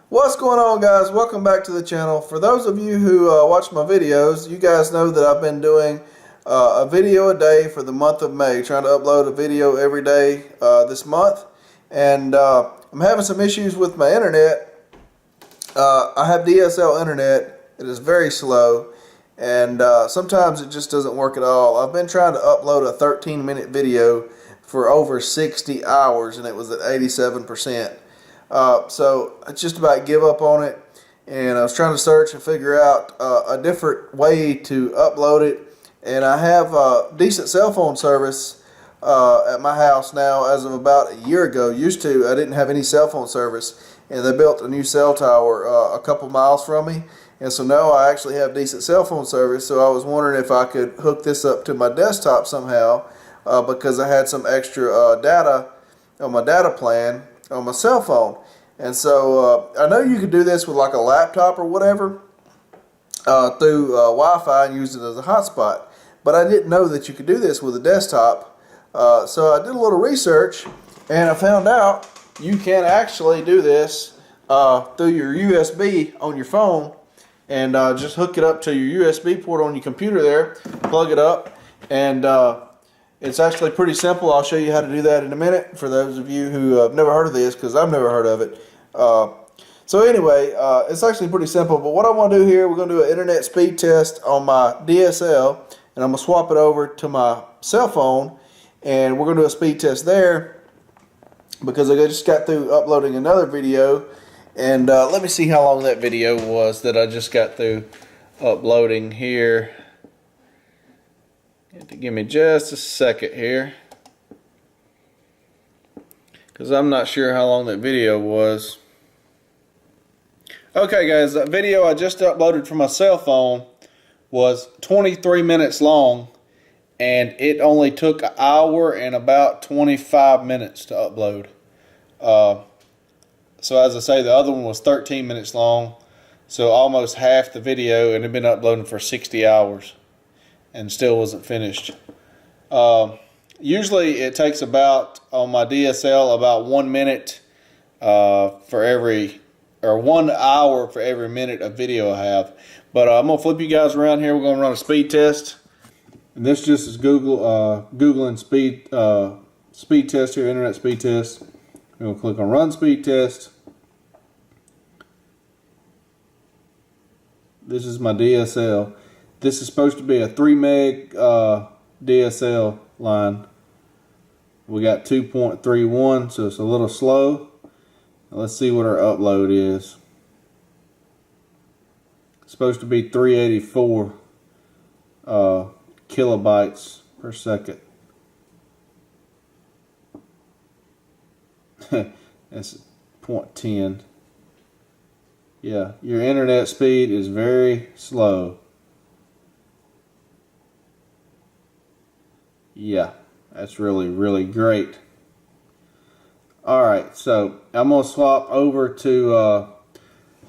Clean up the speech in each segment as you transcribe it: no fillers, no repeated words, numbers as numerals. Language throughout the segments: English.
What's going on, guys? Welcome back to the channel. For those of you who watch my videos, you guys know that I've been doing a video a day for the month of May, trying to upload a video every day this month. And I'm having some issues with my internet. I have DSL internet. It is very slow, and sometimes it just doesn't work at all. I've been trying to upload a 13-minute video for over 60 hours, and it was at 87%. So I just about give up on it, and I was trying to search and figure out a different way to upload it. And I have a decent cell phone service at my house now as of about a year ago. Used to, I didn't have any cell phone service, and they built a new cell tower a couple miles from me, and so now I actually have decent cell phone service. So I was wondering if I could hook this up to my desktop somehow, because I had some extra data on my data plan on my cell phone. And so I know you could do this with like a laptop or whatever through Wi-Fi and use it as a hotspot, but I didn't know that you could do this with a desktop. So I did a little research, and I found out you can actually do this through your USB on your phone, and just hook it up to your USB port on your computer there, plug it up, and it's actually pretty simple. I'll show you how to do that in a minute for those of you who have never heard of this, because I've never heard of it. So anyway, it's actually pretty simple, but what I want to do here, we're going to do an internet speed test on my DSL, and I'm going to swap it over to my cell phone, and we're going to do a speed test there because I just got through uploading another video, and let me see how long that video was that I just got through uploading here. Give me just a second here, because I'm not sure how long that video was. Okay guys, that video I just uploaded from my cell phone was 23 minutes long, and it only took an hour and about 25 minutes to upload. So as I say, the other one was 13 minutes long, so almost half the video, and it had been uploading for 60 hours. And still wasn't finished. Usually it takes about, on my DSL, about 1 minute for every, or 1 hour for every minute of video I have. But I'm gonna flip you guys around here. We're gonna run a speed test, and this just is Googling speed test here, internet speed test. I'm gonna click on run speed test. This is my DSL. This is supposed to be a 3 meg DSL line. We got 2.31, so it's a little slow. Let's see what our upload is. It's supposed to be 384 kilobytes per second. That's 0.10. Yeah, your internet speed is very slow. Yeah, that's really great. Alright, so I'm going to swap over to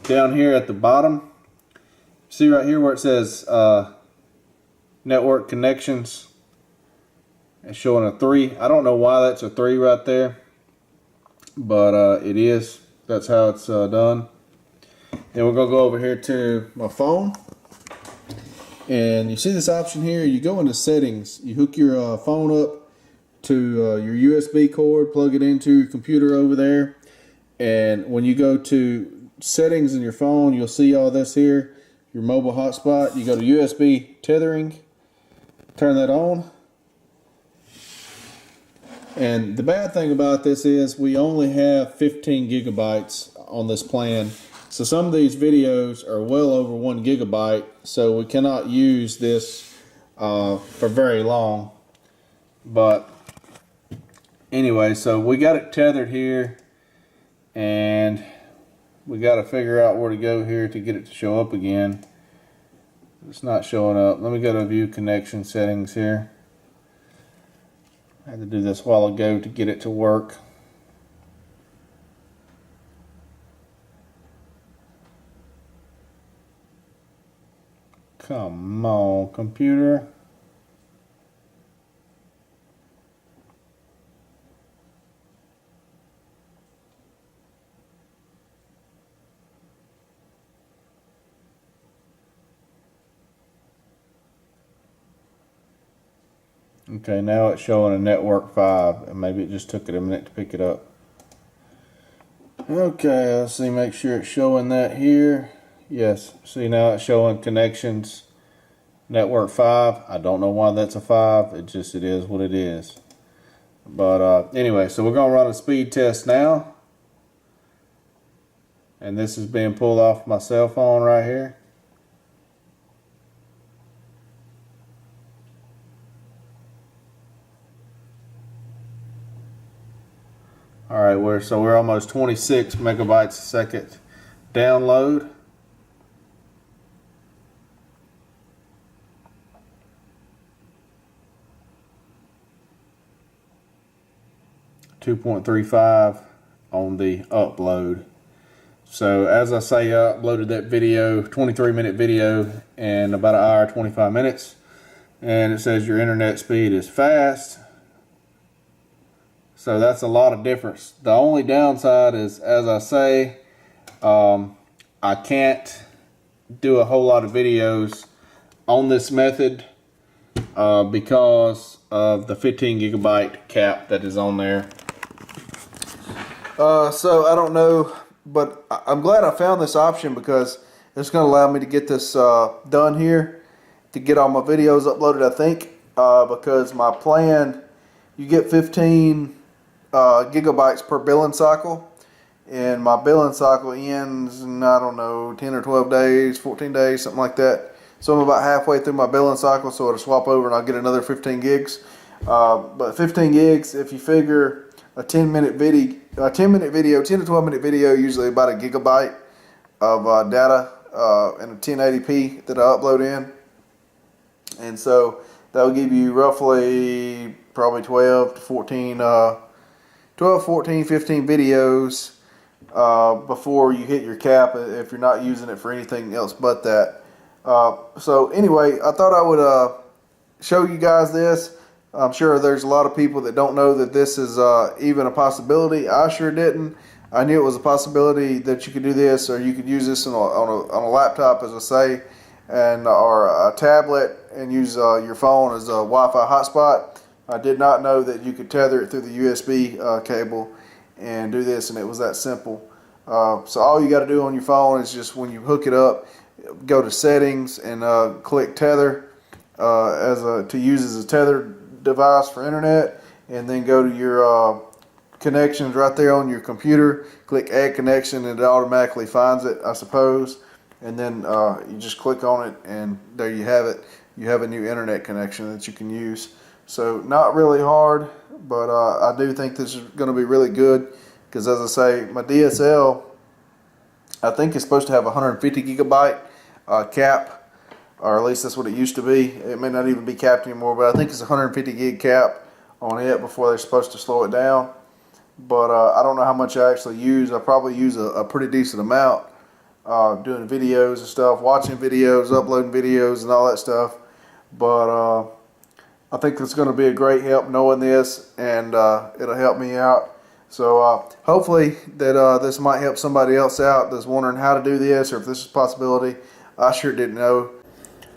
down here at the bottom. See right here where it says network connections. It's showing a 3. I don't know why that's a 3 right there, but it is. That's how it's done. Then we're going to go over here to my phone. And you see this option here, you go into settings, you hook your phone up to your USB cord, plug it into your computer over there, and when you go to settings in your phone, you'll see all this here, your mobile hotspot. You go to USB tethering, turn that on, and the bad thing about this is we only have 15 gigabytes on this plan. So some of these videos are well over 1 gigabyte, so we cannot use this for very long. But anyway, so we got it tethered here, and we got to figure out where to go here to get it to show up again. It's not showing up. Let me go to view connection settings here. I had to do this a while ago to get it to work. Come on, computer. Okay, now it's showing a network 5, and maybe it just took it a minute to pick it up. Okay, let's see, make sure it's showing that here. Yes, see now it's showing connections network 5. I don't know why that's a 5, it is what it is. But anyway, so we're going to run a speed test now. And this is being pulled off my cell phone right here. Alright, we're almost 26 megabytes a second download. .35 on the upload. So as I say, I uploaded that video, 23-minute video, in about an hour, 25 minutes. And it says your internet speed is fast. So that's a lot of difference. The only downside is, as I say, I can't do a whole lot of videos on this method because of the 15 gigabyte cap that is on there. So I don't know, but I'm glad I found this option because it's going to allow me to get this done here, to get all my videos uploaded, I think, because my plan, you get 15 gigabytes per billing cycle, and my billing cycle ends in, I don't know, 10 or 12 days, 14 days, something like that. So I'm about halfway through my billing cycle, so it'll swap over and I'll get another 15 gigs. But 15 gigs, if you figure a 10-minute video, 10 to 12 minute video, usually about a gigabyte of data in a 1080p that I upload in. And so that will give you roughly probably 12 to 14, 12, 14, 15 videos before you hit your cap if you're not using it for anything else but that. So anyway, I thought I would show you guys this. I'm sure there's a lot of people that don't know that this is even a possibility. I sure didn't. I knew it was a possibility that you could do this, or you could use this on a laptop, as I say, and or a tablet, and use your phone as a Wi-Fi hotspot. I did not know that you could tether it through the USB cable and do this, and it was that simple. So all you got to do on your phone is just, when you hook it up, go to settings and click tether to use as a tether device for internet, and then go to your connections right there on your computer, click add connection, and it automatically finds it, I suppose, and then you just click on it, and there you have it. You have a new internet connection that you can use. So not really hard, but I do think this is going to be really good, because as I say, my DSL, I think it's supposed to have 150 gigabyte cap, or at least that's what it used to be. It may not even be capped anymore, but I think it's 150 gig cap on it before they're supposed to slow it down. But I don't know how much I actually use. I probably use a pretty decent amount doing videos and stuff, watching videos, uploading videos and all that stuff. But I think it's going to be a great help knowing this, and it'll help me out. So hopefully that this might help somebody else out that's wondering how to do this, or if this is a possibility. I sure didn't know.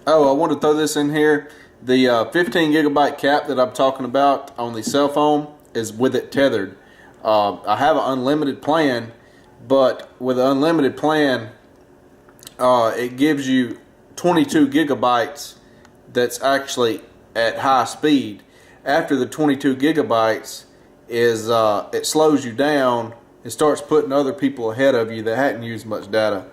Oh, I want to throw this in here. The 15 gigabyte cap that I'm talking about on the cell phone is with it tethered. I have an unlimited plan, but with an unlimited plan, it gives you 22 gigabytes that's actually at high speed. After the 22 gigabytes is it slows you down and starts putting other people ahead of you that hadn't used much data.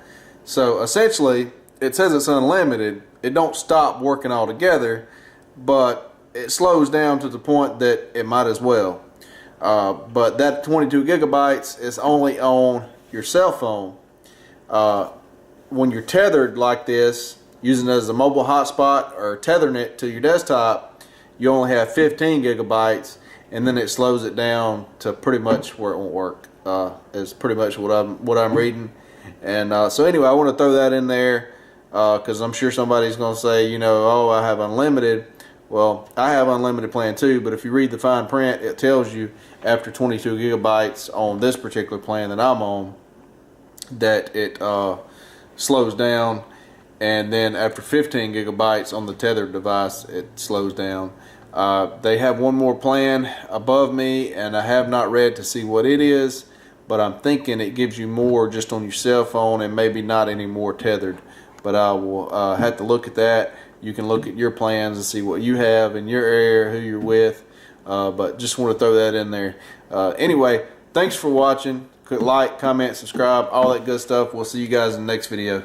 So essentially, it says it's unlimited. It don't stop working altogether, but it slows down to the point that it might as well. But that 22 gigabytes is only on your cell phone. When you're tethered like this, using it as a mobile hotspot or tethering it to your desktop, you only have 15 gigabytes, and then it slows it down to pretty much where it won't work. Is pretty much what I'm reading. And so anyway, I want to throw that in there. Because I'm sure somebody's going to say, you know, oh, I have unlimited. Well, I have unlimited plan too, but if you read the fine print, it tells you after 22 gigabytes on this particular plan that I'm on, that it slows down, and then after 15 gigabytes on the tethered device, it slows down. They have one more plan above me, and I have not read to see what it is, but I'm thinking it gives you more just on your cell phone and maybe not any more tethered. But I will have to look at that. You can look at your plans and see what you have in your area, who you're with. But just want to throw that in there. Anyway, thanks for watching. Like, comment, subscribe, all that good stuff. We'll see you guys in the next video.